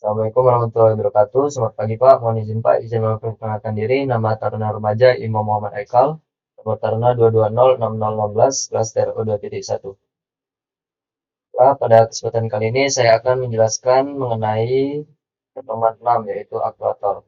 Assalamualaikum warahmatullahi wabarakatuh. Selamat pagi Pak. Mohon izin Pak, izin memperkenalkan diri. Nama Taruna Remaja Imam Muhammad Aikal. Nomor Taruna 2206016, kelas TRO 2.1. Pak, pada kesempatan kali ini saya akan menjelaskan mengenai pertemuan 6, yaitu aktuator.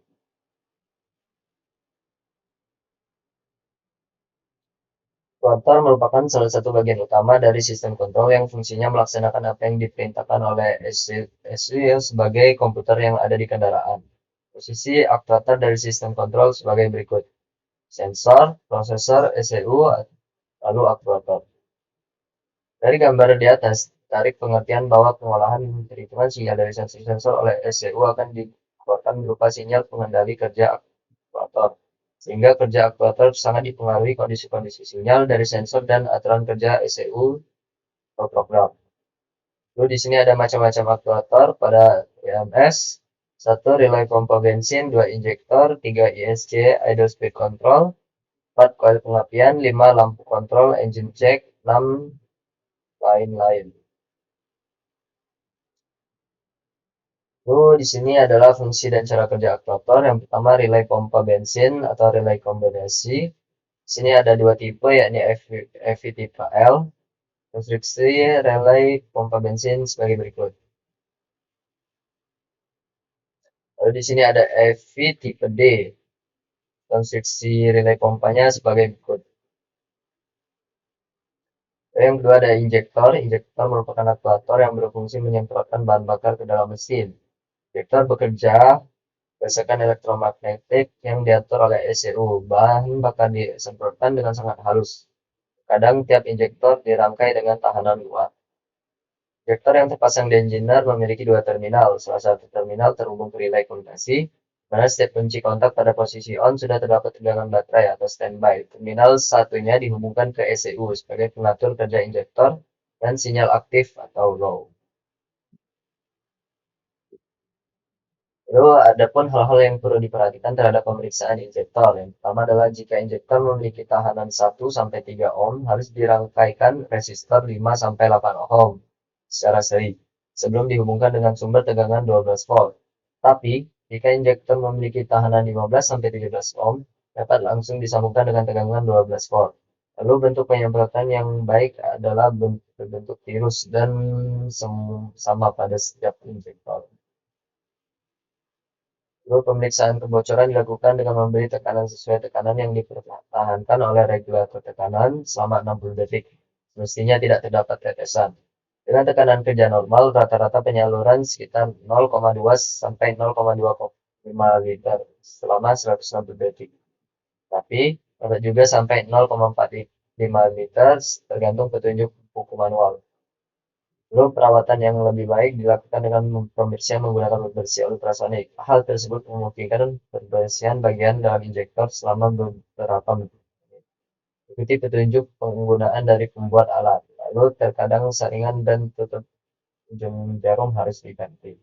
Aktuator merupakan salah satu bagian utama dari sistem kontrol yang fungsinya melaksanakan apa yang diperintahkan oleh ECU sebagai komputer yang ada di kendaraan. Posisi aktuator dari sistem kontrol sebagai berikut: sensor, prosesor, ECU, lalu aktuator. Dari gambar di atas, tarik pengertian bahwa pengolahan perhitungan sinyal dari sensor-sensor oleh ECU akan dikeluarkan berupa sinyal pengendali kerja aktuator. Sehingga kerja aktuator sangat dipengaruhi kondisi-kondisi sinyal dari sensor dan aturan kerja ECU atau program. Lalu di sini ada macam-macam aktuator pada EMS: 1. Relay pompa bensin, 2. Injektor, 3. ISC idle speed control, 4. Koil pengapian, 5. Lampu kontrol engine check, 6. Lain-lain. Di sini adalah fungsi dan cara kerja aktuator. Yang pertama, relay pompa bensin atau relay kombinasi. Di sini ada dua tipe, yakni FV tipe L. Konstruksi relay pompa bensin sebagai berikut. Lalu di sini ada FV tipe D. Konstruksi relay pompanya sebagai berikut. Yang kedua ada injektor. Injektor merupakan aktuator yang berfungsi menyemprotkan bahan bakar ke dalam mesin. Injektor bekerja berdasarkan elektromagnetik yang diatur oleh ECU. Bahan bakar disemprotkan dengan sangat halus. Kadang tiap injektor dirangkai dengan tahanan luar. Injektor yang terpasang di engineer memiliki dua terminal. Salah satu terminal terhubung ke relay komunikasi, mana setiap kunci kontak pada posisi on sudah terdapat tegangan baterai atau standby. Terminal satunya dihubungkan ke ECU sebagai pengatur kerja injektor dan sinyal aktif atau low. Lalu ada pun hal-hal yang perlu diperhatikan terhadap pemeriksaan injektor. Yang pertama adalah jika injektor memiliki tahanan 1-3 ohm, harus dirangkaikan resistor 5-8 ohm secara seri sebelum dihubungkan dengan sumber tegangan 12 volt. Tapi, jika injektor memiliki tahanan 15-17 ohm, dapat langsung disambungkan dengan tegangan 12 volt. Lalu bentuk penyemprotan yang baik adalah berbentuk tirus dan sama pada setiap injektor. Lalu pemeriksaan kebocoran dilakukan dengan memberi tekanan sesuai tekanan yang dipertahankan oleh regulator tekanan selama 60 detik. Semestinya tidak terdapat tetesan. Dengan tekanan kerja normal, rata-rata penyaluran sekitar 0,2 sampai 0,25 liter selama 160 detik. Tapi, dapat juga sampai 0,45 liter tergantung petunjuk buku manual. Lalu perawatan yang lebih baik dilakukan dengan pembersihan menggunakan pembersih ultrasonik. Hal tersebut memungkinkan pembersihan bagian dalam injektor selama beberapa menit. Ikuti petunjuk penggunaan dari pembuat alat. Lalu terkadang saringan dan tutup ujung jarum harus diganti.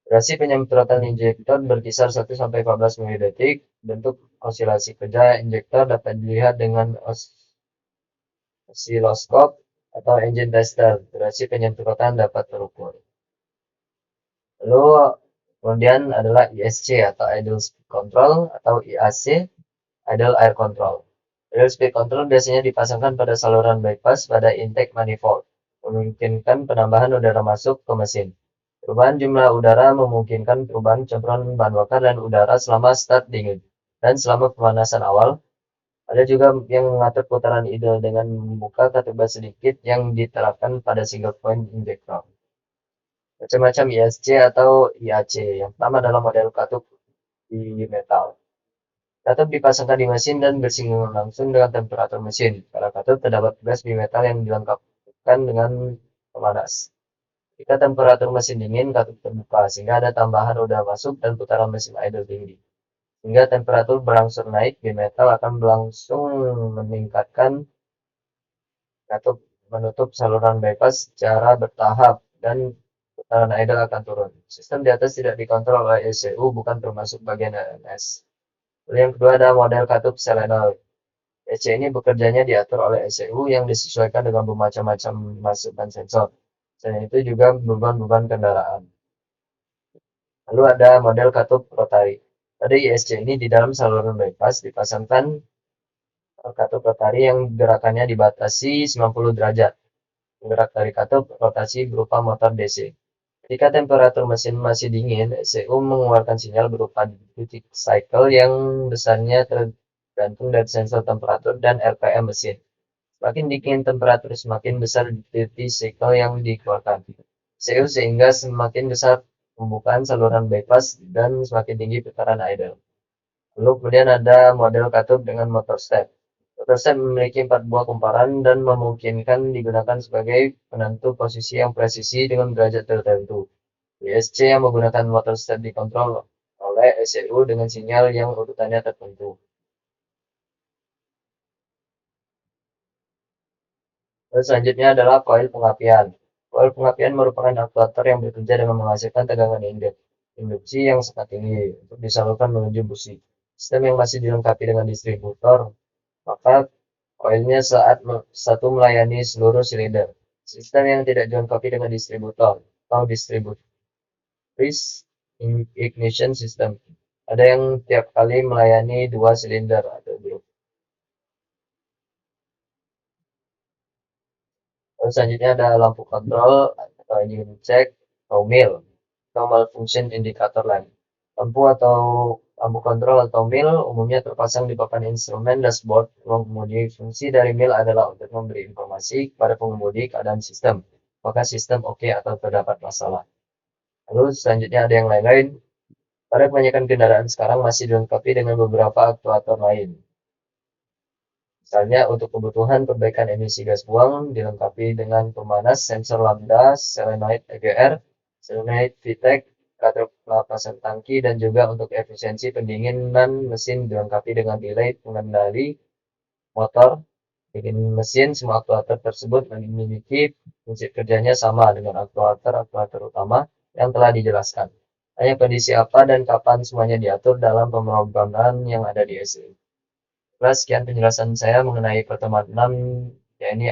Durasi penyemprotan injektor berkisar 1-14 mili. Bentuk osilasi kerja injektor dapat dilihat dengan osiloskop atau engine tester. Durasi penyemprotan dapat terukur. Lalu kemudian adalah ISC atau idle speed control atau IAC, idle air control. Idle speed control biasanya dipasangkan pada saluran bypass pada intake manifold, memungkinkan penambahan udara masuk ke mesin. Perubahan jumlah udara memungkinkan perubahan campuran bahan bakar dan udara selama start dingin dan selama pemanasan awal. Ada juga yang mengatur putaran idle dengan membuka katup sedikit yang diterapkan pada single point injektor. Macam-macam ISC atau IAC. Yang pertama adalah model katup di metal. Katup dipasangkan di mesin dan bersinggungan langsung dengan temperatur mesin. Pada katup terdapat gas bimetal yang dilengkapkan dengan pemanas. Jika temperatur mesin dingin, katup terbuka sehingga ada tambahan udara masuk dan putaran mesin idle tinggi. Hingga temperatur berangsur naik, bimetal akan berlangsung meningkatkan katup menutup saluran bypass secara bertahap dan putaran idle akan turun. Sistem di atas tidak dikontrol oleh ECU, bukan termasuk bagian EMS. Lalu yang kedua ada model katup solenoid. EC ini bekerjanya diatur oleh ECU yang disesuaikan dengan bermacam-macam masukan sensor. Selain itu juga beban-beban kendaraan. Lalu ada model katup rotari. Pada ISC ini di dalam saluran bypass dipasangkan katup rotari yang gerakannya dibatasi 90 derajat. Penggerak dari katup rotasi berupa motor DC. Ketika temperatur mesin masih dingin, ECU mengeluarkan sinyal berupa duty cycle yang besarnya tergantung dari sensor temperatur dan RPM mesin. Semakin dingin temperatur, semakin besar duty cycle yang dikeluarkan ECU sehingga semakin besar pembukaan saluran bypass dan semakin tinggi putaran idle. Lalu kemudian ada model katup dengan motor step. Motor step memiliki 4 buah kumparan dan memungkinkan digunakan sebagai penentu posisi yang presisi dengan derajat tertentu. ISC yang menggunakan motor step dikontrol oleh ECU dengan sinyal yang urutannya tertentu. Lalu selanjutnya adalah koil pengapian. Koil pengapian merupakan aktuator yang bekerja dengan menghasilkan tegangan induksi yang sangat tinggi untuk disalurkan menuju busi. Sistem yang masih dilengkapi dengan distributor, maka koilnya satu melayani seluruh silinder. Sistem yang tidak dilengkapi dengan distributor atau distributories ignition system. Ada yang tiap kali melayani 2 silinder atau grup. Lalu selanjutnya ada lampu kontrol atau engine check atau MIL atau malfunction indicator lamp. Lampu kontrol atau MIL umumnya terpasang di papan instrumen dashboard ruang kemudi. Fungsi dari MIL adalah untuk memberi informasi kepada pengemudi keadaan sistem, apakah sistem oke atau terdapat masalah. Lalu selanjutnya ada yang lain-lain. Pada kebanyakan kendaraan sekarang masih dilengkapi dengan beberapa aktuator lain. Misalnya untuk kebutuhan perbaikan emisi gas buang dilengkapi dengan pemanas, sensor lambda, solenoid EGR, solenoid VTEC, katrol pelepasan tangki, dan juga untuk efisiensi pendinginan mesin dilengkapi dengan delay pengendali motor dingin mesin. Semua aktuator tersebut memiliki fungsi kerjanya sama dengan aktuator utama yang telah dijelaskan. Hanya kondisi apa dan kapan semuanya diatur dalam pemrograman yang ada di ECU. Sekian penjelasan saya mengenai pertemuan 6, yakni